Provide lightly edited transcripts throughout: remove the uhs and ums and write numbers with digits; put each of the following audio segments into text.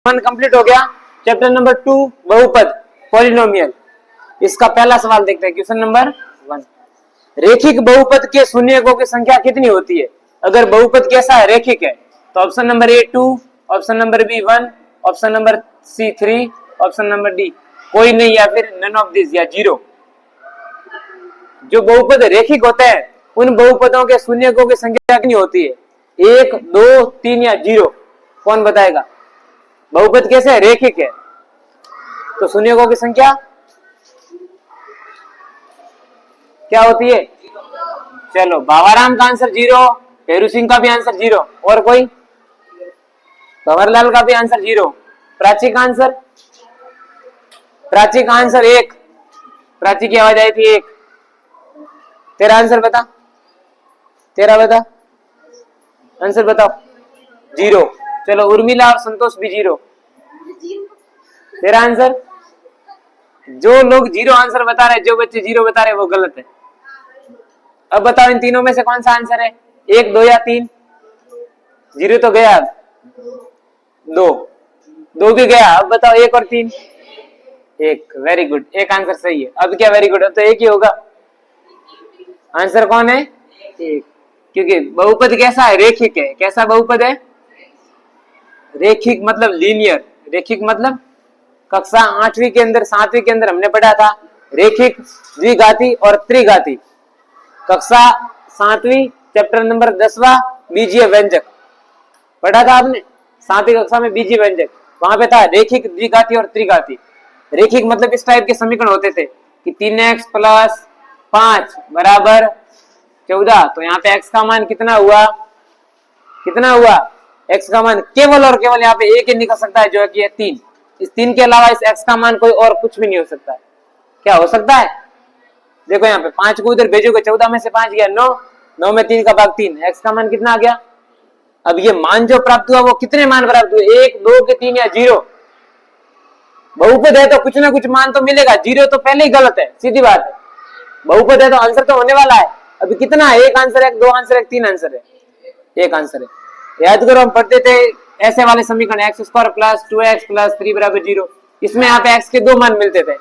1 complete हो गया। Chapter number 2 बहुपद पॉलिनोमियल, इसका पहला सवाल देखते हैं। क्वेश्चन नंबर 1, रेखिक बहुपद के शून्यकों की संख्या कितनी होती है? अगर बहुपद कैसा है, रेखिक है, तो option number A 2, option number B 1, option number C 3, option number D कोई नहीं, या फिर नन ऑफ दिस या 0। जो बहुपद रेखिक होते हैं उन बहुपदों के शून्यकों की संख्या कितनी होती है? 1, 2, 3 या 0? कौन बताएगा? बहुपद कैसे है? रेखिक है, तो शून्यकों की संख्या क्या होती है? चलो, बाबाराम का आंसर 0, फेरू सिंह का भी आंसर 0, और कोई? कंवरलाल का भी आंसर 0। प्राची का आंसर? प्राची का आंसर 1। प्राची की आवाज आई थी 1। तेरा आंसर बता, तेरा बता, आंसर बताओ। 0। चलो, उर्मिला और संतोष भी 0। तेरा आंसर? जो लोग 0 आंसर बता रहे, जो बच्चे 0 बता रहे, वो गलत है। अब बताओ, इन तीनों में से कौन सा आंसर है? 1, 2 या 3? 0 तो गया, 2 भी गया। अब बताओ 1 और 3? 1। वेरी गुड, एक आंसर सही है। अब क्या वेरी गुड? अब तो 1 ही होगा। आंसर कौन है? 1। क्योंकि बहुपद कैसा है? रेखिक है। कैसा बहुपद है? रेखिक मतलब लीनियर। रेखिक मतलब कक्षा 8वीं के अंदर 7वीं के अंदर हमने पढ़ा था रेखिक, द्विघाती और त्रिघाती। कक्षा 7वीं चैप्टर नंबर 10वां बीजीय व्यंजक पढ़ा था आपने 7वीं कक्षा में। बीजीय व्यंजक वहां पे था रेखिक, द्विघाती और त्रिघाती। रेखिक मतलब इस टाइप के समीकरण होते थे कि 3x + 5 = 14। तो यहाँ पे x का मान कितना हुआ? कितना हुआ? x का मान केवल और केवल यहाँ पे एक ही निकल सकता है, जो है कि है 3। इस 3 के अलावा इस x का मान कोई और कुछ भी नहीं हो सकता है। क्या हो सकता है? देखो यहाँ पे 5 को उधर भेजोगे, 14 में से 5 गया 9, 9 में 3 का भाग 3, x का मान कितना आ गया? अब ये मान जो प्राप्त हुआ वो कितने मान प्राप्त हुए? 1, 2 के 3 या 0? बहुपद है तो कुछ ना कुछ मान तो मिलेगा, 0 तो पहले ही गलत है, सीधी बात है। बहुपद है तो आंसर तो होने वाला है। अभी कितना है? 1 आंसर है, 2 आंसर है, 3 आंसर है? 1 आंसर है। याद करो, हम पढ़ते थे ऐसे वाले समीकरण x² + 2x + 3 = 0। इसमें यहाँ पे x के 2 मान मिलते थे।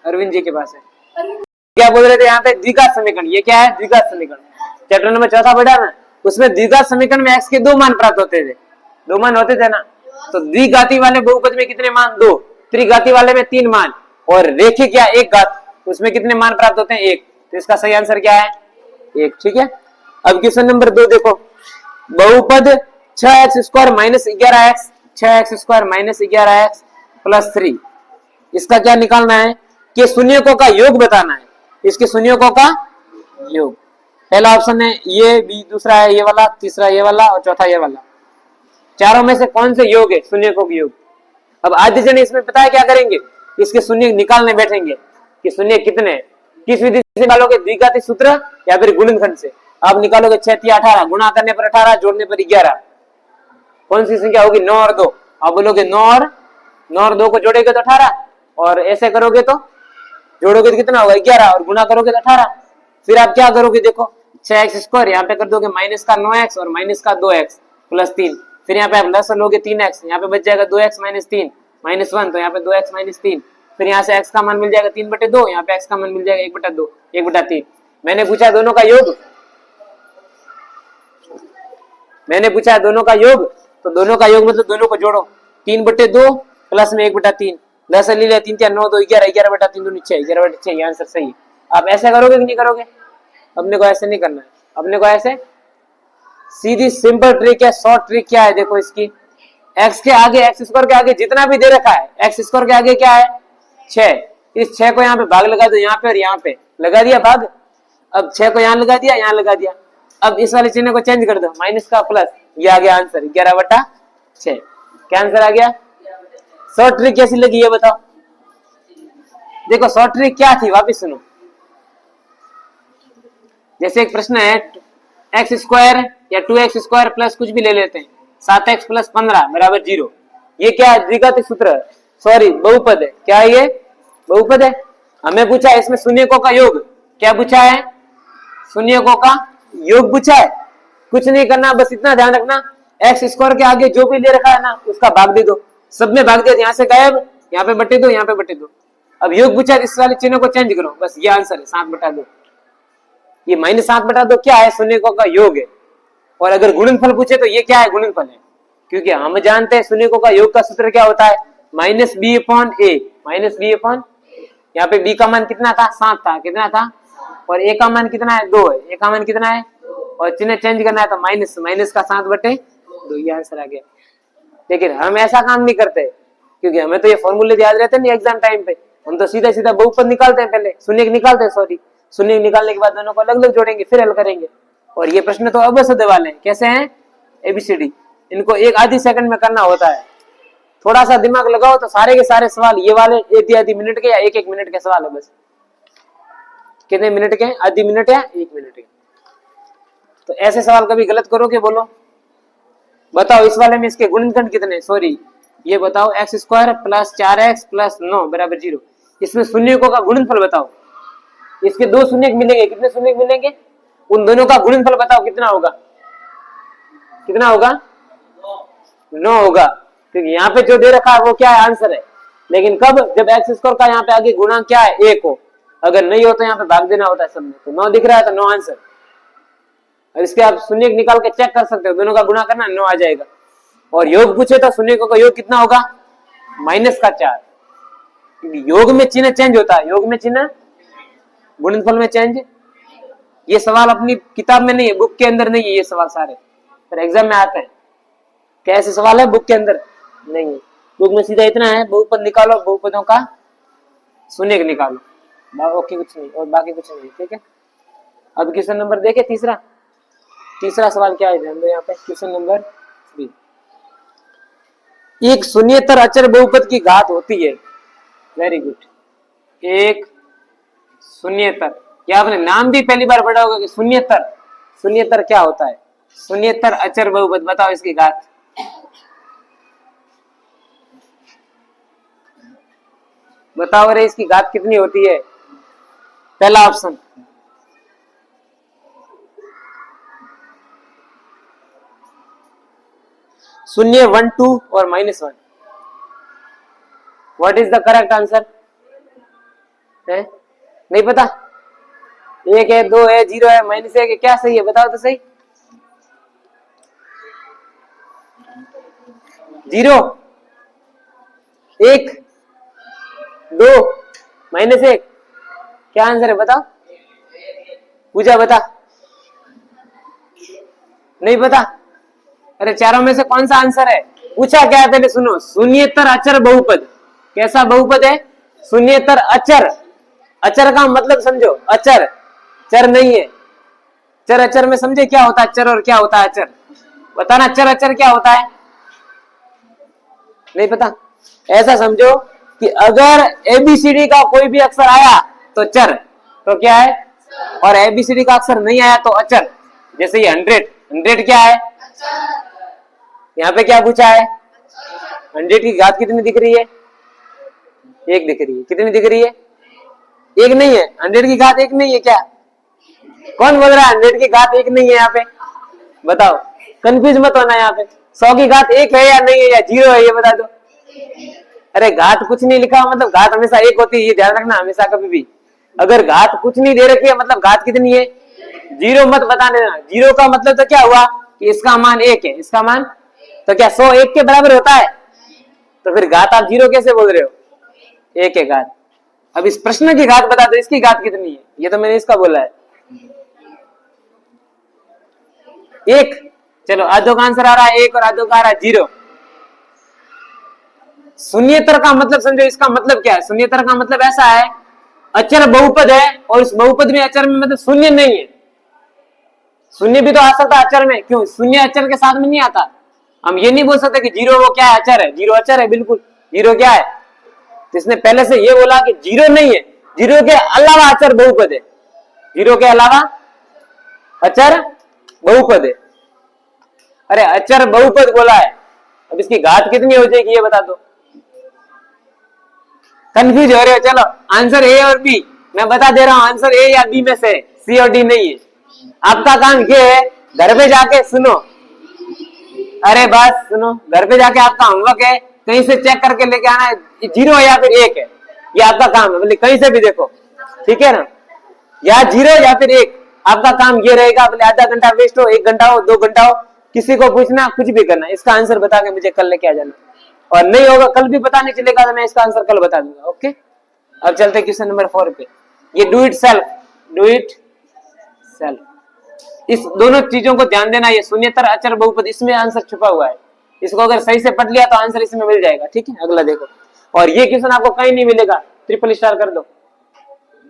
अरविंद जी के पास है। क्या बोल रहे थे यहाँ पे? द्विघात समीकरण। ये क्या है? द्विघात समीकरण। चैप्टर नंबर 4 पढ़ा ना, उसमें द्विघात समीकरण में x के 2 मान प्राप्त होते थे। 2 मान होते थे ना। तो द्विघाती वाले बहुपद में कितने मान? 2। त्रिघाती वाले में 3 मान, और रेखिक या एक घात उसमें कितने मान प्राप्त होते हैं? 1। तो इसका सही आंसर क्या है? 1। ठीक है। अब क्वेश्चन नंबर 2 देखो, बहुपद 6x² - 11x, 6x² - 11x + 3, इसका क्या निकालना है? कि शून्यकों का योग बताना है। इसके शून्यकों का योग। पहला ऑप्शन है ये, बी दूसरा है ये वाला, तीसरा ये वाला और चौथा ये वाला। चारों में से कौन से योग है? शून्यकों के योग। अब आधे जन इसमें पता है क्या करेंगे? इसके शून्य निकालने बैठेंगे कि शून्य कितने हैं। किस विधि से निकालोगे? द्विघाती सूत्र या फिर गुणनखंड से? आप निकालोगे 6 × 18, गुणा करने पर 18, जोड़ने पर 11। कौन सी संख्या होगी? 9 और 2। आप बोलोगे 9 और 2 को जोड़ेगे तो 18, और ऐसे करोगे तो जोड़ोगे तो कितना होगा? 11, और गुणा करोगे तो 18। फिर आप क्या करोगे? देखो 6x² यहाँ पे कर दोगे माइनस का 9x और माइनस का 2x + 3। फिर यहाँ पे आप लस लोगे 3x, यहाँ पे बच जाएगा 2x - 3 - 1, तो यहाँ पे 2x - 3। फिर यहाँ से x का मान मिल जाएगा 3/2, यहाँ पे x का मान मिल जाएगा 1/2, 1/3। मैंने पूछा दोनों का योग, मैंने पूछा दोनों का योग, तो दोनों का योग मतलब दोनों को जोड़ो। 3/2 प्लस में 1/3, 10 ले लिया, 3 × 9 = 11, 11/3 = 6, 11/6। ये आंसर सही है। आप ऐसे करोगे कि नहीं करोगे? अपने को ऐसे नहीं करना है, अपने को ऐसे सीधी सिंपल ट्रिक है, शॉर्ट ट्रिक क्या है? देखो इसकी, x के आगे, x² के आगे जितना भी दे रखा है, x² के आगे क्या है? 6। इस 6 को यहाँ पे भाग लगा दो, यहाँ पे और यहाँ पे लगा दिया भाग। अब 6 को यहाँ लगा दिया, यहाँ लगा दिया। अब इस वाले चिन्ह को चेंज कर दो, माइनस का प्लस, ये आ गया आंसर 11/6। क्या आंसर आ गया? शॉर्ट ट्रिक कैसी लगी ये बताओ। देखो शॉर्ट ट्रिक क्या थी, वापिस सुनो। जैसे एक प्रश्न है x² या 2x² प्लस कुछ भी ले लेते हैं, 7x + 15 = 0। ये क्या है? द्विघाती सूत्र, सॉरी बहुपद है। क्या है ये? बहुपद है। हमें पूछा है इसमें शून्यकों का योग। क्या पूछा है? शून्यकों का योग पूछा है। कुछ नहीं करना, बस इतना ध्यान रखना एक्स स्क्वायर के आगे जो भी ले रखा है ना उसका भाग दे दो, सब में भाग दिया, यहाँ से गायब, यहाँ पे बटे दो, यहाँ पे बटे दो। अब योग पूछा इस वाले चिन्ह को चेंज करो, बस ये आंसर है 7/2। ये -7/2 क्या है? शून्यकों का योग है। और अगर गुणनफल पूछे तो ये क्या है? गुणनफल है, क्योंकि हम जानते हैं शून्यकों का योग का सूत्र क्या होता है? -b/a, -b/, यहाँ पे b का मान कितना था? 7 था, कितना था? और a का मान कितना है? 2 है, a का मान कितना है? और चिन्ह चेंज करना है तो माइनस का 7/2, ये आंसर आ गया। लेकिन हम ऐसा काम नहीं करते, क्योंकि हमें तो ये फॉर्मूले याद रहते नहीं एग्जाम टाइम पे, हम तो सीधा सीधा बहुपद निकालते हैं, पहले शून्य निकालते हैं, सॉरी शून्य निकालने के बाद दोनों को अलग अलग जोड़ेंगे फिर हल करेंगे। और ये प्रश्न तो अबसद वाले हैं, कैसे हैं? ABCD, इनको एक आधी सेकंड में करना होता है, थोड़ा सा दिमाग लगाओ तो सारे के सारे सवाल ये वाले आधी मिनट के या 1-1 मिनट के सवाल है, बस कितने मिनट के? आधी मिनट या 1 मिनट के। तो ऐसे सवाल कभी गलत करोगे? बोलो बताओ, इस वाले में इसके गुणनखंड कितने? सॉरी ये बताओ, x² + 4x + 9 = 0। इसमें शून्यकों का गुणनफल बताओ, इसके दो शून्य मिलेंगे, कितने शून्य मिलेंगे? उन दोनों का गुणनफल बताओ कितना होगा? कितना होगा? 9 होगा, क्योंकि यहाँ पे जो दे रखा है वो क्या है? आंसर है। लेकिन कब? जब x² का यहाँ पे आगे गुणा क्या है? 1 हो, अगर नहीं हो तो यहाँ पे भाग देना होता है सब में। तो 9 दिख रहा है तो 9 आंसर। और इसके आप शून्य निकाल के चेक कर सकते हो, दोनों का गुणा करना 9 आ जाएगा। और योग पूछे तो शून्यकों का योग कितना होगा? -4। योग में चिन्ह चेंज होता है, योग में चिन्ह, गुणनफल में चेंज। ये सवाल अपनी किताब में नहीं है, बुक के अंदर नहीं है ये सवाल सारे, पर एग्जाम में आते हैं। कैसे सवाल है? बुक के अंदर नहीं है, बुक में सीधा इतना है, बहुपद निकालो, बहुपदों का शून्य निकालो, ओके, कुछ नहीं और बाकी कुछ नहीं। ठीक है, अब क्वेश्चन नंबर देखे तीसरा सवाल क्या है? ध्यान दो यहाँ पे, क्वेश्चन नंबर 3। एक शून्येतर अचर बहुपद की घात होती है। वेरी गुड, एक शून्येतर, क्या आपने नाम भी पहली बार पढ़ा होगा कि शून्येतर? शून्येतर क्या होता है? शून्येतर अचर बहुपद, बताओ इसकी घात। बताओ रे, इसकी घात कितनी होती है? पहला ऑप्शन, शून्य, 1, 2 और -1। What is the correct answer? नहीं पता? 1 है, 2 है, 0 है, -1 है, क्या सही है? बताओ तो सही। 0, 1, 2, -1, क्या आंसर है? बताओ, पूजा बता। नहीं पता? अरे चारों में से कौन सा आंसर है? पूछा क्या है पहले सुनो। शून्येतर अचर बहुपद, कैसा बहुपद है? शून्येतर अचर। अचर का मतलब समझो, अचर चर नहीं है। चर अचर में समझे क्या होता है चर और क्या होता है अचर? बताना, चर अचर क्या होता है? नहीं पता? ऐसा समझो कि अगर ABCD का कोई भी अक्षर आया तो चर, तो क्या है? और ABCD का अक्षर नहीं आया तो अचर। जैसे ये 100 क्या है? यहाँ पे क्या पूछा है? 100 की घात कितनी दिख रही है? 1 दिख रही है। कितनी दिख रही है? 1 नहीं है। 100 की घात 1 नहीं है क्या? कौन बोल रहा है 100 की घात 1 नहीं है? यहाँ पे बताओ, कंफ्यूज मत होना। यहाँ पे 100 की घात 1 है या नहीं है या 0 है, ये बता दो। अरे घात कुछ नहीं लिखा मतलब घात हमेशा 1 होती है, ये ध्यान रखना हमेशा कभी भी। अगर घात कुछ नहीं दे रखी है मतलब घात कितनी है? 0 मत बता देना। 0 का मतलब तो क्या हुआ कि इसका मान 1 है, इसका मान तो क्या 100 1 के बराबर होता है? तो फिर घात आप 0 कैसे बोल रहे हो? 1 है घात। अब इस प्रश्न की घात बता दो, इसकी घात कितनी है? ये तो मैंने इसका बोला है 1। चलो आधो का आंसर आ रहा है 1 और आधो का आ रहा है 0। शून्येतर का मतलब समझो, इसका मतलब क्या है? शून्येतर का मतलब ऐसा है, अचर बहुपद है और इस बहुपद में अचर में मतलब शून्य नहीं है। शून्य भी तो आ सकता है अचर में, क्यों? शून्य अचर के साथ में नहीं आता। हम ये नहीं बोल सकते कि 0 वो क्या है? अचर है। 0 अचर है, बिल्कुल। 0 क्या है? इसने पहले से ये बोला कि 0 नहीं है, 0 के अलावा अचर बहुपद है। 0 के अलावा अचर बहुपद है। अरे अचर बहुपद बोला है, अब इसकी घात कितनी हो जाएगी ये बता दो। कंफ्यूज हो रहे हो? चलो आंसर ए और बी मैं बता दे रहा हूं। आंसर ए या बी में से, सी और डी नहीं है। आपका काम ये है घर पे जाके सुनो, अरे बस सुनो, घर पे जाके आपका होमवर्क है, कहीं से चेक करके लेके आना है, 0 है या फिर 1 है, ये आपका काम है, बोले कहीं से भी देखो, ठीक है ना, या 0 या फिर 1, आपका काम ये रहेगा, बोले आधा घंटा वेस्ट हो, 1 घंटा हो, 2 घंटा हो, किसी को पूछना, कुछ भी करना, इसका आंसर बता के मुझे कल लेके आ जाना, और नहीं होगा कल भी पता नहीं चलेगा तो मैं इसका आंसर कल बता दूंगा। ओके, अब चलते क्वेश्चन नंबर 4 पे, ये do it self, do it self, इस दोनों चीजों को ध्यान देना, ये शून्येतर अचर बहुपद, इसमें आंसर छुपा हुआ है, इसको अगर सही से पढ़ लिया तो आंसर इसमें मिल जाएगा, ठीक है। अगला देखो, और ये क्वेश्चन आपको कहीं नहीं मिलेगा, ट्रिपल स्टार कर दो।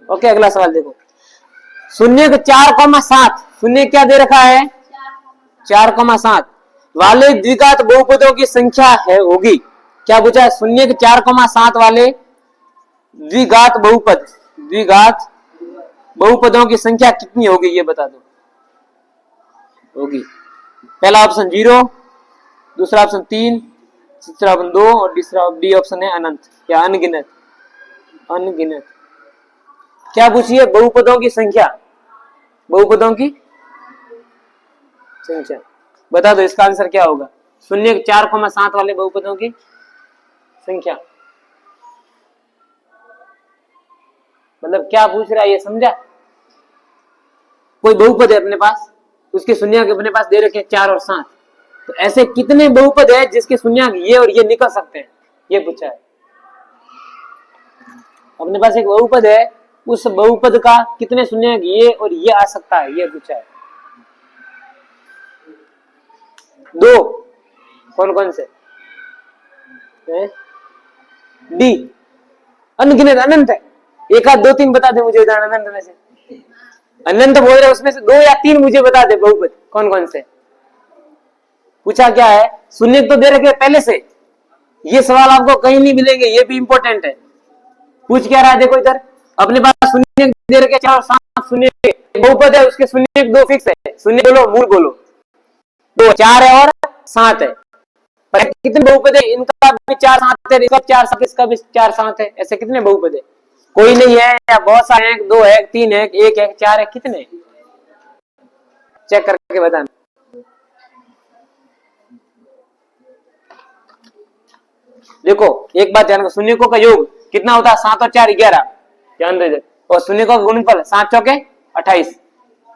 ओके, अगला सवाल देखो, शून्य 4,7, शून्य क्या दे रखा है, 4,7 वाले द्विघात बहुपदों की संख्या है होगी, क्या पूछा है, शून्य 4,7 वाले द्विघात बहुपद, द्विघात बहुपदों की संख्या कितनी होगी ये बता दो, होगी, पहला ऑप्शन 0, दूसरा ऑप्शन 3, तीसरा ऑप्शन 2 और तीसरा डी ऑप्शन है अनंत या अनगिनत, अनगिनत। क्या पूछिए, बहुपदों की संख्या, बहुपदों की संख्या बता दो, इसका आंसर क्या होगा, शून्य 4,7 वाले बहुपदों की संख्या, मतलब क्या पूछ रहा है ये समझा, कोई बहुपद है अपने पास, उसके शून्य के अपने पास दे रखे 4 और 7, तो ऐसे कितने बहुपद है जिसके शून्य ये और ये निकल सकते हैं, ये पूछा है। अपने पास एक बहुपद है, उस बहुपद का कितने शून्य ये और ये आ सकता है, ये पूछा है। 2 कौन कौन से, डी अनगिनत, अनंत है, 1 आध 2 3 बता दे मुझे उदाहरण अनंत में से, अनंत बोल रहे उसमें से 2 या 3 मुझे बता दे बहुपद कौन कौन से, पूछा क्या है, शून्य तो दे रखे पहले से, ये सवाल आपको कहीं नहीं मिलेंगे, ये भी इंपॉर्टेंट है। पूछ क्या रहा है, देखो इधर अपने पास शून्य दे रखे 4 और 7 शून्य बहुपद है, उसके शून्य 2 फिक्स है, शून्य बोलो मूल बोलो, 2 4 है और 7 है, पर कितने बहुपद है, इनका भी 4 7 है, इसका 4 7, इसका भी 4 7 है, ऐसे कितने बहुपद है, कोई नहीं है या बहुत सारे हैं, 2 है, 3 है, 1 है, 4 है, कितने, चेक करके बताना। देखो एक बात ध्यान, शून्यकों का योग कितना होता है, 7 और 4 11, ध्यान दे, और शून्यकों का गुणनफल 7 चौके 28,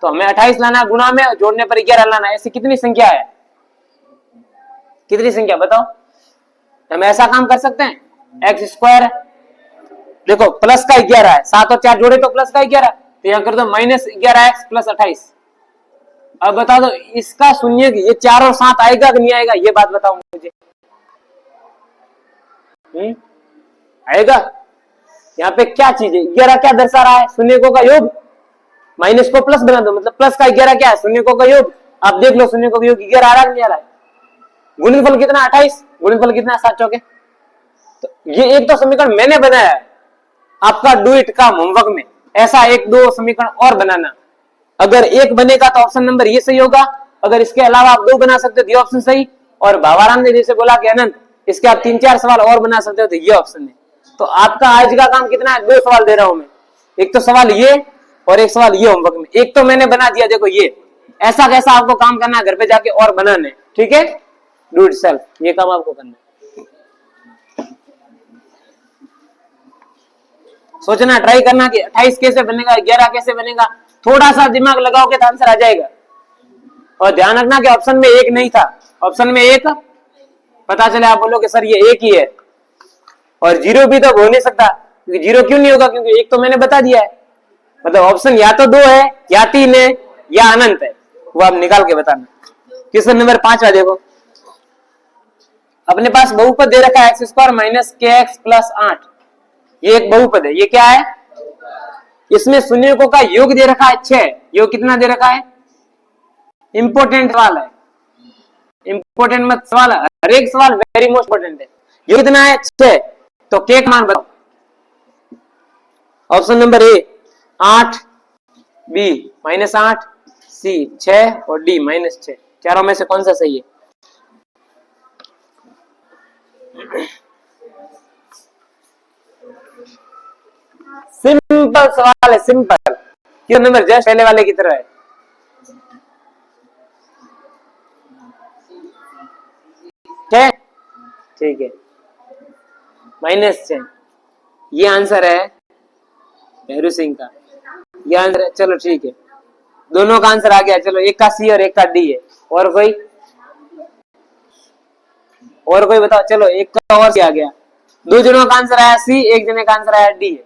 तो हमें 28 लाना गुणा में, जोड़ने पर 11 लाना, ऐसी कितनी संख्या है, कितनी संख्या बताओ, हम ऐसा काम कर सकते हैं, एक्स स्क्वायर, देखो प्लस का 11 है, 7 और 4 जोड़े तो प्लस का 11, तो यहाँ कर दो -11x प्लस 28, अब बता दो इसका शून्य ये 4 और 7 आएगा कि नहीं आएगा, ये बात बताओ मुझे, आएगा, यहाँ पे क्या चीज है, 11 क्या दर्शा रहा है, शून्यकों का योग, माइनस को प्लस बना दो, मतलब प्लस का 11 क्या है, शून्यकों का योग, आप देख लो शून्यकों का योग 11 आ रहा है नहीं आ रहा है, गुणनफल कितना 28, गुणनफल कितना 7 चौके, तो ये एक तो समीकरण मैंने बनाया है, आपका डू इट का होमवर्क में ऐसा 1-2 समीकरण और बनाना, अगर एक बनेगा तो ऑप्शन नंबर ये सही होगा, अगर इसके अलावा आप 2 बना सकते हो तो ये ऑप्शन सही, और भावाराम ने जैसे बोला कि अनंत इसके आप 3-4 सवाल और बना सकते हो तो ये ऑप्शन है। तो आपका आज का काम कितना है, 2 सवाल दे रहा हूं मैं, एक तो सवाल ये और एक सवाल ये होमवर्क में, एक तो मैंने बना दिया, देखो ये ऐसा कैसा आपको काम करना है, घर पे जाके और बनाने, ठीक है, डू इट सेल्फ, ये काम आपको करना है, सोचना, ट्राई करना कि 28 कैसे बनेगा, 11 कैसे बनेगा, थोड़ा सा दिमाग लगाओगे तो आंसर आ जाएगा, और ध्यान रखना कि ऑप्शन में 1 नहीं था, ऑप्शन में 1 पता चले आप बोलोगे सर ये 1 ही है, और 0 भी तो हो नहीं सकता, क्योंकि 0 क्यों नहीं होगा, क्योंकि 1 तो मैंने बता दिया है, मतलब ऑप्शन या तो 2 है या 3 है या अनंत है, वो आप निकाल के बताना। क्वेश्चन नंबर 5 देखो, अपने पास बहुपद दे रखा है x² - kx + 8, ये एक बहुपद है, ये क्या है, इसमें शून्यकों का योग दे रखा है 6, योग कितना दे रखा है, इंपोर्टेंट सवाल है, इंपोर्टेंट मत सवाल है, हर एक सवाल वेरी मोस्ट इंपोर्टेंट है, योग कितना है 6, तो के का मान बताओ, ऑप्शन नंबर ए 8, बी -8, सी 6 और डी -6, चारों में से कौन सा सही है, सिंपल सवाल है, सिंपल, क्यों नंबर जस्ट पहले वाले की तरह है, ठीक है, -6 ये आंसर है भैरू सिंह का, ये आंसर है। चलो ठीक है, दोनों का आंसर आ गया। चलो एक का सी और एक का डी है। और कोई बताओ। चलो एक का और आ गया, दो जनों का आंसर आया सी, एक जने का आंसर आया डी है।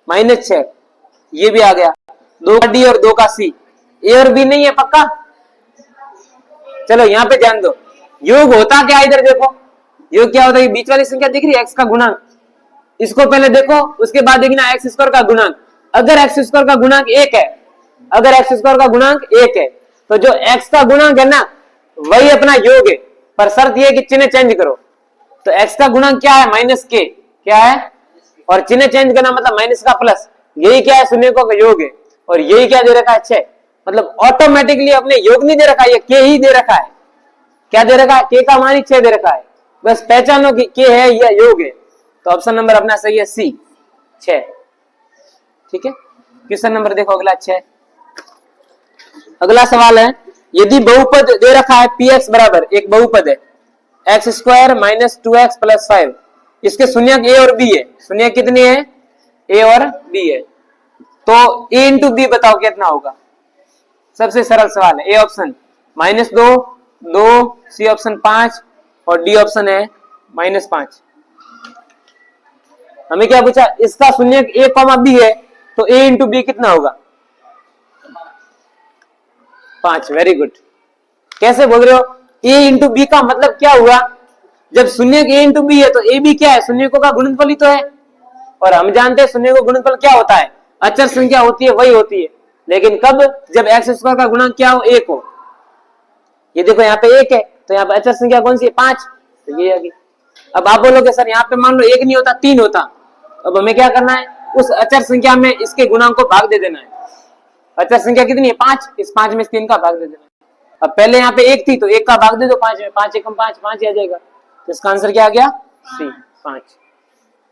-6 ये भी आ गया, 2 का डी और 2 का सी। ए और बी नहीं है पक्का। चलो यहाँ पे ध्यान दो, योग होता क्या, इधर देखो योग क्या होता है। बीच वाली संख्या दिख रही है एक्स का गुणांक, इसको पहले देखो, उसके बाद देखना एक्स स्क्वायर का गुणांक। अगर एक्स स्क्वायर का गुणांक 1 है, अगर एक्स स्क्वायर का गुणांक 1 है, तो जो एक्स का गुणांक है ना वही अपना योग है, पर शर्त यह कि चिन्ह चेंज करो। तो एक्स का गुणांक क्या है, -k क्या है, और चिन्ह चेंज करना मतलब माइनस का प्लस। यही क्या है, शून्यकों का योग है। और यही क्या दे रखा है, 6। मतलब ऑटोमेटिकली अपने योग नहीं दे रखा है, ये के ही दे रखा है। क्या दे रखा है, के का मान 6 दे रखा है। बस पहचानो कि के है या योग है। तो ऑप्शन नंबर अपना सही है सी, 6। ठीक है, क्वेश्चन नंबर देखो अगला 6। अगला सवाल है, यदि बहुपद दे रखा है पी एक्स बराबर, एक बहुपद है एक्स स्क्वायर -2x + 5, इसके शून्यक ए और बी है। शून्यक कितनी है, ए और बी है। तो ए इंटू बी बताओ कितना होगा। सबसे सरल सवाल है। ए ऑप्शन -2, 2, सी ऑप्शन 5 और डी ऑप्शन है -5। हमें क्या पूछा, इसका शून्यक ए कॉमा बी है, तो ए इंटू बी कितना होगा, 5। Very good. कैसे बोल रहे हो, ए इंटू बी का मतलब क्या हुआ, जब शून्यक ए इंटू बी है तो ए बी क्या है, शून्यकों का गुणनफल ही तो है। और हम जानते हैं शून्य को गुणनफल क्या होता है, अचर संख्या होती है वही होती है। लेकिन कब, जब एक्स स्क्वायर का गुणांक क्या हो, 1 हो। ये देखो यहाँ पे 1 है, तो यहाँ पे अचर संख्या कौन सी है, 5। तो ये आ गई। अब आप बोलोगे सर यहाँ पे मान लो 1 नहीं होता 3 होता, अब हमें क्या करना है, उस अचर संख्या में इसके गुणांक को भाग दे देना है। अचर संख्या कितनी है, 5, इस 5 में 3 का भाग दे देना है। अब पहले यहाँ पे 1 थी तो 1 का भाग दे दो 5 में, 5 एकम 5, 5 ही आ जाएगा। तो इसका आंसर क्या आ गया, सी, 5।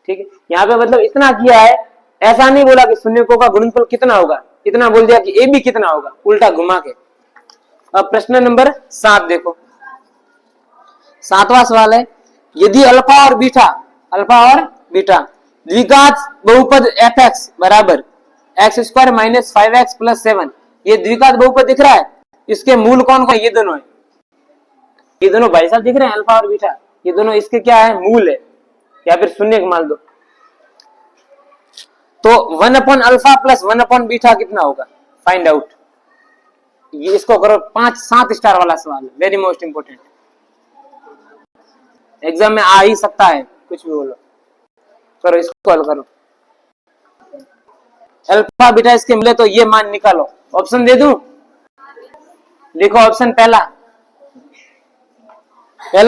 ठीक है, यहाँ पे मतलब इतना किया है, ऐसा नहीं बोला कि शून्यकों का गुणनफल कितना होगा, इतना बोल दिया कि ए बी कितना होगा, उल्टा घुमा के। अब प्रश्न नंबर 7 देखो, 7वां सवाल है, यदि अल्फा और बीटा द्विघात बहुपद एफ एक्स बराबर x² - 5x + 7, ये द्विघात बहुपद दिख रहा है, इसके मूल कौन कौन, ये दोनों है। ये दोनों भाई साहब दिख रहे हैं, अल्फा और बीटा, ये दोनों इसके क्या है, मूल है, या फिर शून्य मान दो। तो 1/अल्फा + 1/बीटा कितना होगा, फाइंड आउट। ये इसको करो, 5-7 स्टार वाला सवाल है, वेरी मोस्ट इंपोर्टेंट, एग्जाम में आ ही सकता है, कुछ भी बोलो। करो, इसको हल करो। अल्फा बीटा इसके मिले तो ये मान निकालो। ऑप्शन दे दूं, लिखो ऑप्शन पहला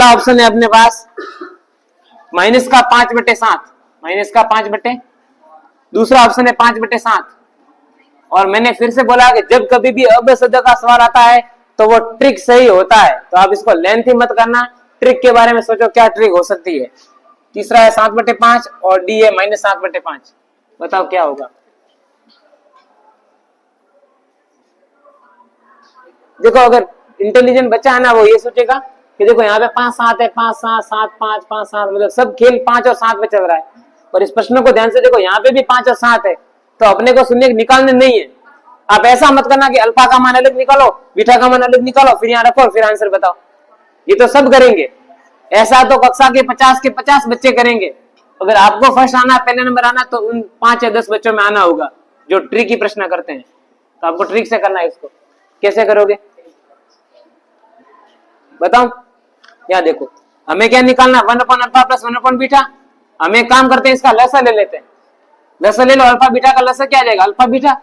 ऑप्शन है अपने पास -5/7, दूसरा ऑप्शन है 5/7। और मैंने फिर से बोला कि जब कभी भी अबसद का सवाल आता है तो वो ट्रिक सही होता है, तो आप इसको लेंथी मत करना, ट्रिक के बारे में सोचो क्या ट्रिक हो सकती है। तीसरा है 7/5 और डी है -7/5, बताओ क्या होगा। देखो अगर इंटेलिजेंट बच्चा है ना, वो ये सोचेगा कि देखो यहाँ पे 5-7 है, 5-7, 7-5, 5-7, मतलब सब खेल 5 और 7 पे चल रहा है। और इस प्रश्न को ध्यान से देखो, यहाँ पे भी 5 और 7 है, तो अपने को शून्य निकालने नहीं है। आप ऐसा मत करना कि अल्फा का मान अलग निकालो, बीटा का मान अलग निकालो, फिर यहाँ रखो, फिर आंसर बताओ। ये तो सब करेंगे, ऐसा तो कक्षा के 50 के 50 बच्चे करेंगे। अगर आपको फर्स्ट आना, पहले नंबर आना, तो उन 5 या 10 बच्चों में आना होगा जो ट्रिक की प्रश्न करते हैं। तो आपको ट्रिक से करना है इसको। कैसे करोगे बताओ। यहाँ देखो, हमें क्या निकालना, 1/अल्फा + 1/बीटा। हमें काम करते हैं, इसका लसा ले लेते हैं। लसा ले लो, अल्फा बीटा का लसा क्या आ जाएगा, अल्फा बीटा,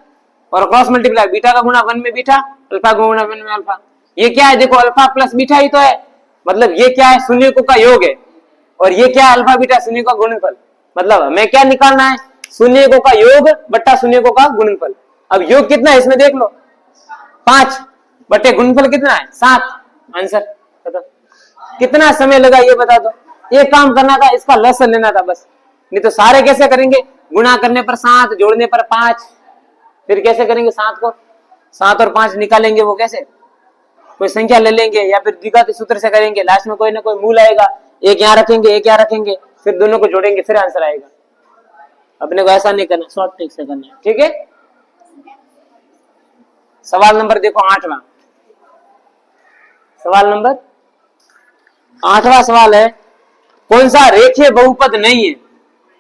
और क्रॉस मल्टीप्लाई, बीटा का गुणा 1 में बीटा, अल्फा का गुणा 1 में अल्फा। ये क्या है, देखो अल्फा + बीटा ही तो है, मतलब ये क्या है, शून्यकों का योग है। और ये क्या है, अल्फा बीटा शून्य का गुणनफल। मतलब हमें क्या निकालना है, शून्यकों का योग बट्टा शून्यकों का गुणनफल। अब योग कितना है इसमें देख लो, 5 बटे गुणनफल कितना है, 7। आंसर बताओ। कितना समय लगा ये बता दो। एक काम करना था, इसका लसन लेना था बस, नहीं तो सारे कैसे करेंगे, गुणा करने पर 7, जोड़ने पर 5, फिर कैसे करेंगे 7 को, 7 और 5 निकालेंगे, वो कैसे, कोई संख्या ले लेंगे या फिर द्विघाती सूत्र से करेंगे, लास्ट में कोई ना कोई मूल आएगा, एक यहाँ रखेंगे एक यहाँ रखेंगे, फिर दोनों को जोड़ेंगे फिर आंसर आएगा। अपने को ऐसा नहीं करना, शॉर्ट ट्रिक से करना है, ठीक है। सवाल नंबर देखो 8वां सवाल नंबर 8वां सवाल है, कौन सा रेखीय बहुपद नहीं है?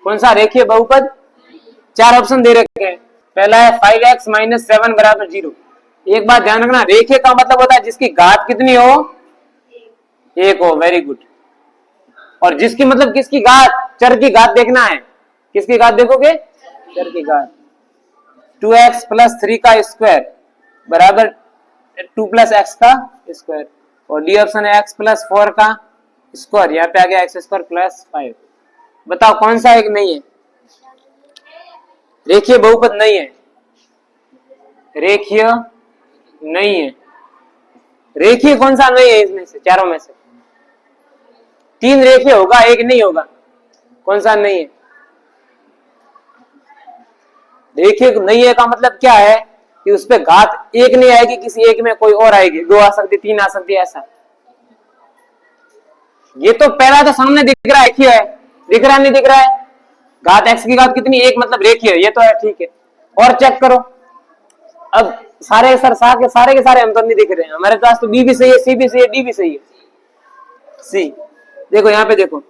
कौन सा रेखीय बहुपद? 4 ऑप्शन दे रखे हैं। पहला है 5x - 7 = 0। एक बात ध्यान रखना, रेखीय का मतलब होता है जिसकी घात कितनी हो? 1 हो। Very good. और जिसकी मतलब किसकी घात? चर की घात देखना है। किसकी घात देखोगे? चर की घात। 2x + 3 का स्क्वायर बराबर 2 + x का स्क्वायर, और डी ऑप्शन है x + 4 का स्क्वायर, यहाँ पे आ गया x² + 5। बताओ कौन सा एक नहीं है? रेखीय बहुपद नहीं है, रेखीय नहीं है। रेखीय कौन सा नहीं है इसमें से, चारों में से? 3 रेखीय होगा, एक नहीं होगा। कौन सा नहीं है? रेखीय नहीं है का मतलब क्या है कि उस पे घात 1 नहीं आएगी, किसी एक में कोई और आएगी, 2 आ सकती, 3 आ सकती, ऐसा। ये तो पहला तो सामने दिख रहा है, रेखीय है। दिख रहा नहीं दिख रहा है? घात x की घात कितनी? 1 मतलब रेखीय है, ये तो है, ठीक है। और चेक करो, अब सारे के सारे हम तो नहीं दिख रहे हैं हमारे पास, तो बी भी सही है, सी भी सही है, डी भी सही है। सी देखो, यहाँ पे देखो,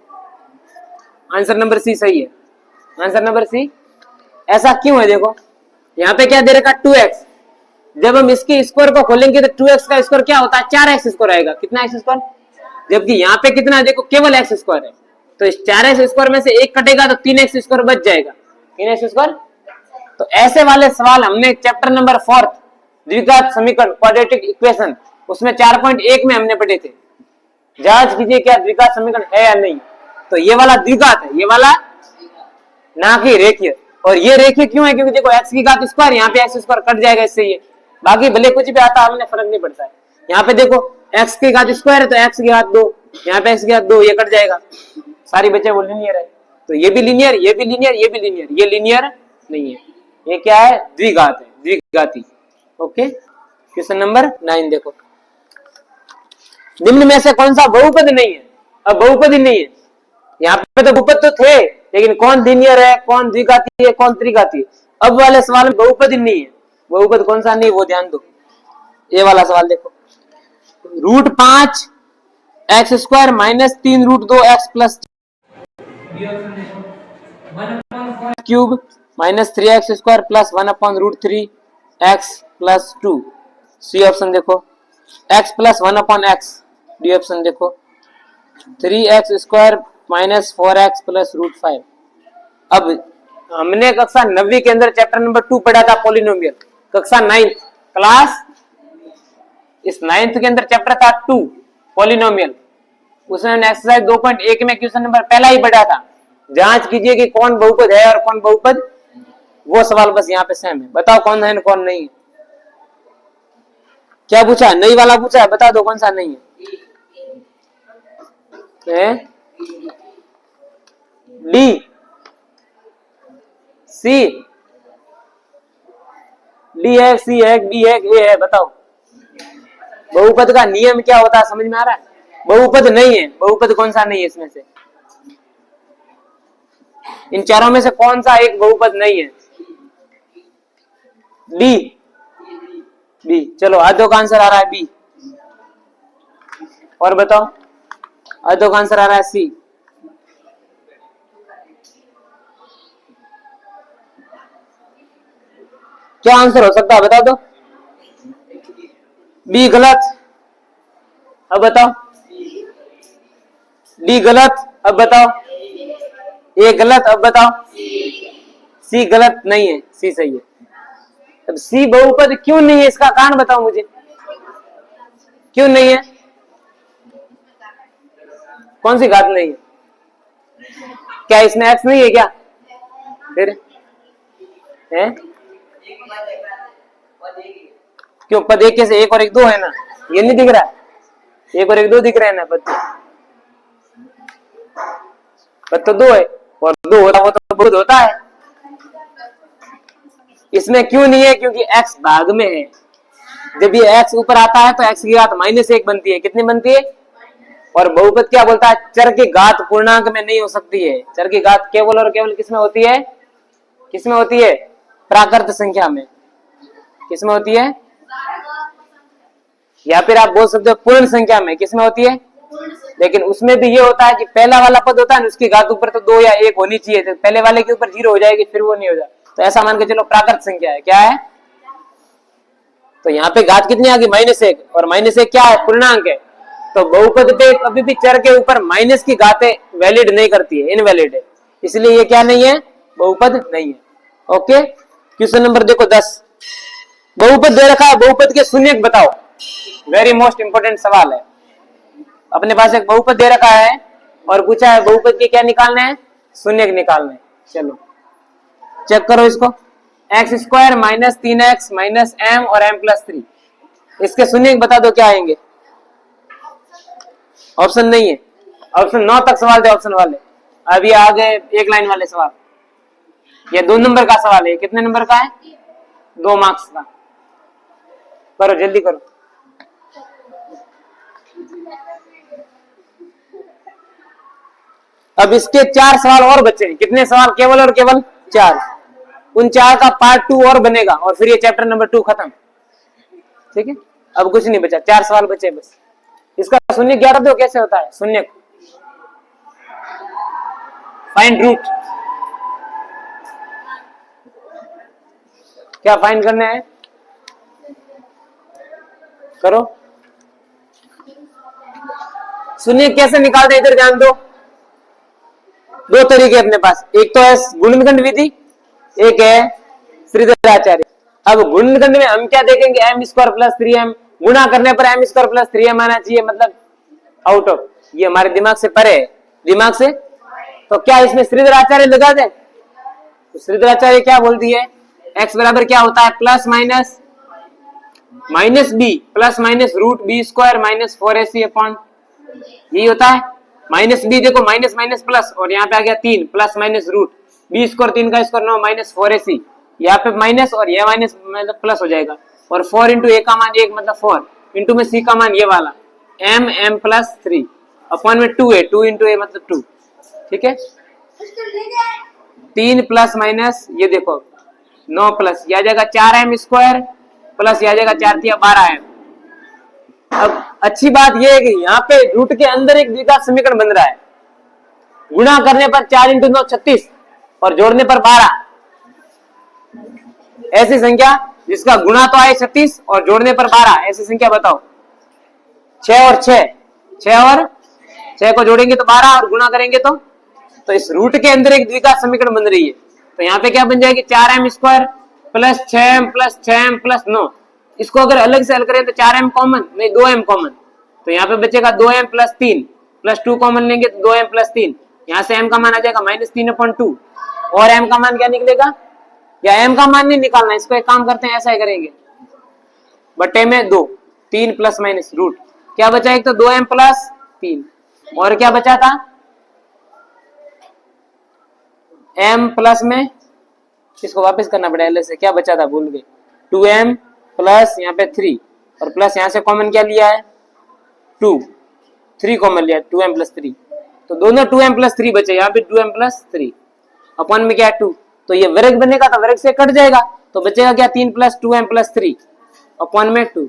आंसर नंबर सी सही है। Answer number C. ऐसा क्यों है? देखो यहाँ पे क्या दे रखा? 2x। जब हम इसके स्क्वायर को खोलेंगे तो 2x का स्क्वायर क्या होता है? 4x² आएगा। कितना x²? जबकि यहाँ पे कितना है? देखो केवल x²। है तो इस 4x² में से एक कटेगा तो 3x² बच जाएगा। 3x²। तो ऐसे वाले सवाल हमने चैप्टर नंबर 4 द्विघात समीकरण क्वाड्रेटिक इक्वेशन उसमें 4.1 में हमने पढ़े थे। जांच कीजिए क्या द्विघात समीकरण है या नहीं। तो ये वाला द्विघात है, ये वाला ना कि रेखीय। और ये रेखीय क्यों है? क्योंकि देखो x की घात स्क्वायर, यहाँ पे x² कट जाएगा इससे, ये बाकी भले कुछ भी आता हमने फर्क नहीं पड़ता है। यहाँ पे देखो x की घात स्क्वायर है तो x की घात 2, यहाँ पे x की घात 2, ये कट जाएगा। सारी बच्चे वो लीनियर है, तो ये भी लीनियर, ये भी लीनियर, ये भी लीनियर, ये लीनियर नहीं है। ये क्या है? द्विघात है, द्विघाती। ओके, क्वेश्चन नंबर 9 देखो, निम्न में से कौन सा बहुपद नहीं है? अब बहुपद ही नहीं है। यहाँ पे तो बहुपद तो थे, लेकिन कौन लीनियर है, कौन द्विघाती है, कौन त्रिघाती है? अब वाले सवाल में बहुपद ही नहीं है। बहुपद कौन सा नहीं, वो ध्यान दो। ये वाला सवाल देखो, √5 x² - 3√2x + cube -3x² + 1/√3x + 2। C option देखो, x + 1/x। डी ऑप्शन देखो, 3x² - 4x + √5। अब हमने कक्षा 9वीं के अंदर चैप्टर नंबर 2 पढ़ा था पॉलिनोमियल। कक्षा 9th क्लास, इस 9th के अंदर चैप्टर था 2 पॉलिनोमियल। उसमें हमने एक्सरसाइज 2.1 में क्वेश्चन नंबर पहला ही पढ़ा था। जांच कीजिए कि कौन बहुपद है और कौन बहुपद, वो सवाल बस यहाँ पे सेम है। बताओ कौन है कौन नहीं है। क्या पूछा है? नई वाला पूछा है, बता दो कौन सा नहीं है। डी, सी, डी है, सी है, बी है, ए है? बताओ बहुपद का नियम क्या होता है, समझ में आ रहा है? बहुपद नहीं है, बहुपद कौन सा नहीं है इसमें से? इन चारों में से कौन सा एक बहुपद नहीं है? D, B. चलो आधो का आंसर आ रहा है बी। और बताओ, आधो का आंसर आ रहा है सी। क्या आंसर हो सकता है बता दो। बी गलत। अब बताओ, डी गलत। अब बताओ, ए गलत। अब बताओ, सी गलत नहीं है, सी सही है। अब सी बहुपद क्यों नहीं है, इसका कारण बताओ मुझे, क्यों नहीं है? कौन सी घात नहीं है? क्या इसमें एक्स नहीं है क्या? फिर है क्यों? पद एक कैसे? 1 और 1 2 है ना, ये नहीं दिख रहा? 1 और 1 2 दिख रहे हैं ना पद तो 2 है, और 2 होता वो तो बहुत होता है। इसमें क्यों नहीं है? क्योंकि x भाग में है। जब ये x ऊपर आता है तो x की घात -1 बनती है। कितनी बनती है? और बहुपद क्या बोलता है? चर की घात पूर्णांक में नहीं हो सकती है। चर की घात केवल और केवल किसमें होती है? किसमें होती है? प्राकृत संख्या में। किसमें होती है? या फिर आप बोल सकते हो पूर्ण संख्या में। किसमें होती है? लेकिन उसमें भी ये होता है कि पहला वाला पद होता है ना, उसकी घात ऊपर तो 2 या 1 होनी चाहिए। तो पहले वाले के ऊपर 0 हो जाएगी, फिर वो नहीं हो जाए। तो ऐसा मान के चलो प्राकृत संख्या है। क्या है? तो यहाँ पे घात कितनी आ गई? -1। और -1 क्या है? पूर्णांक है। तो बहुपद पे कभी भी चर के ऊपर माइनस की घातें वैलिड नहीं करती है, इनवैलिड है। इसलिए ये क्या नहीं है? बहुपद नहीं है। ओके, क्वेश्चन नंबर देखो 10। बहुपद दे रखा है, बहुपद के शून्यक बताओ। वेरी मोस्ट इंपोर्टेंट सवाल है। अपने पास एक बहुपद दे रखा है और पूछा है बहुपद के क्या निकालने हैं? शून्यक निकालने। चलो चेक करो इसको। x² - 3x - m और m+3, इसके शून्यक बता दो क्या आएंगे? ऑप्शन नहीं है। ऑप्शन 9 तक सवाल थे ऑप्शन वाले। अभी आगे एक लाइन वाले सवाल। ये 2 नंबर का सवाल है। कितने नंबर का है? 2 मार्क्स का। करो जल्दी करो। अब इसके 4 सवाल और बचे हैं। कितने सवाल? केवल और केवल 4। उन 4 का पार्ट 2 और बनेगा और फिर ये चैप्टर नंबर 2 खत्म। ठीक है, अब कुछ नहीं बचा, 4 सवाल बचे बस। इसका शून्यक ज्ञात दो कैसे होता है? शून्यक फाइंड रूट। क्या फाइंड करना है? करो। शून्यक कैसे निकालते हैं इधर ध्यान दो। 2 तरीके अपने पास। एक तो है गुणनखंड विधि, एक है श्रीधराचार्य। अब गुणनखंड में हम क्या देखेंगे? m² + 3m। गुणा करने पर m² + 3m आना चाहिए, मतलब आउट ऑफ, ये हमारे दिमाग से परे है। दिमाग से तो क्या इसमें श्रीधराचार्य लगा दें? तो श्रीधराचार्य क्या बोलती है? x बराबर क्या होता है? Plus minus -b plus minus √b² - 4ac upon, यही होता है। -b देखो माइनस माइनस प्लस, और यहाँ पे आ गया 3 प्लस माइनस रूट b², 3 का स्क्वायर 9 - 4ac। यहाँ पे माइनस और यह माइनस मतलब प्लस हो जाएगा। और 4 इंटू a का मान 1 मतलब 4 इंटू में c का मान ये वाला m+3 अपॉन में 2a, 2 इंटू a मतलब 2। ठीक है, 3 प्लस माइनस ये देखो 9 प्लस यह आ जाएगा 4m² प्लस यह आ जाएगा 4 × 12m। अब अच्छी बात यह है कि यहाँ पे रूट के अंदर एक द्विघात समीकरण बन रहा है। गुणा करने पर 4 इंटू 9 36 और जोड़ने पर 12। ऐसी संख्या जिसका गुणा तो आए 36 और जोड़ने पर 12, ऐसी संख्या बताओ। 6 और 6, 6 और 6 को जोड़ेंगे तो 12 और गुणा करेंगे तो इस रूट के अंदर एक द्विघात समीकरण बन रही है। तो यहाँ पे क्या बन जाएगी? 4m² plus 6m plus 6m plus 9। इसको अगर अलग से हल करें तो 4m कॉमन, नहीं 2m कॉमन, तो यहाँ पे बचेगा 2m प्लस 3 प्लस 2 कॉमन लेंगे तो 2m प्लस 3। यहाँ से m का मान आ जाएगा -3/2 और m का मान क्या निकलेगा? या m का मान नहीं निकालना, इसको एक काम करते हैं, ऐसा ही करेंगे, बटे में 2, 3 प्लस माइनस रूट क्या बचा? एक तो 2m प्लस 3 और क्या बचा था? m प्लस में इसको वापस करना पड़ेगा अलग से। क्या बचा था? भूल गए। 2m प्लस यहाँ पे 3 और प्लस यहाँ से कॉमन क्या लिया है? 2, 3 कॉमन लिया 2m प्लस 3, तो दोनों 2m प्लस 3 बचे। यहाँ पे 2m प्लस 3 अपन में क्या है 2, तो ये वर्ग बनेगा तो वर्ग से कट जाएगा तो बचेगा क्या? 3 प्लस 2m प्लस 3 अपन में 2।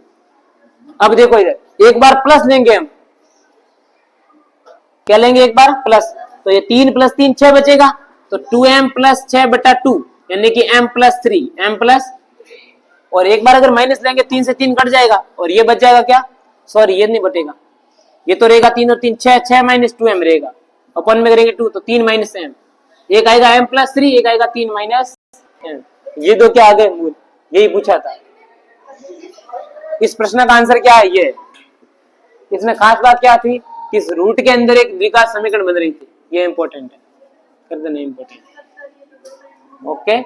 अब देखो इधर एक बार प्लस लेंगे हम, क्या लेंगे? एक बार प्लस, तो ये 3 प्लस 3 6 बचेगा, तो 2m प्लस 6/2 यानी कि m प्लस 3 m प्लस, और एक बार अगर माइनस लेंगे 3 से 3 कट जाएगा और ये बच जाएगा क्या? सॉरी ये नहीं बटेगा, ये तो रहेगा 3 और 3 6, 6 - 2m रहेगा, अपन में करेंगे 2 तो 3 - m, एक आएगा m प्लस 3, एक आएगा 3 - m। ये दो क्या आ गए? मूल। यही पूछा था। इस प्रश्न का आंसर क्या है? ये इसमें खास बात क्या थी? इस रूट के अंदर एक द्विघात समीकरण बन रही थी। ये इंपॉर्टेंट है, कर देना इंपॉर्टेंट। ओके।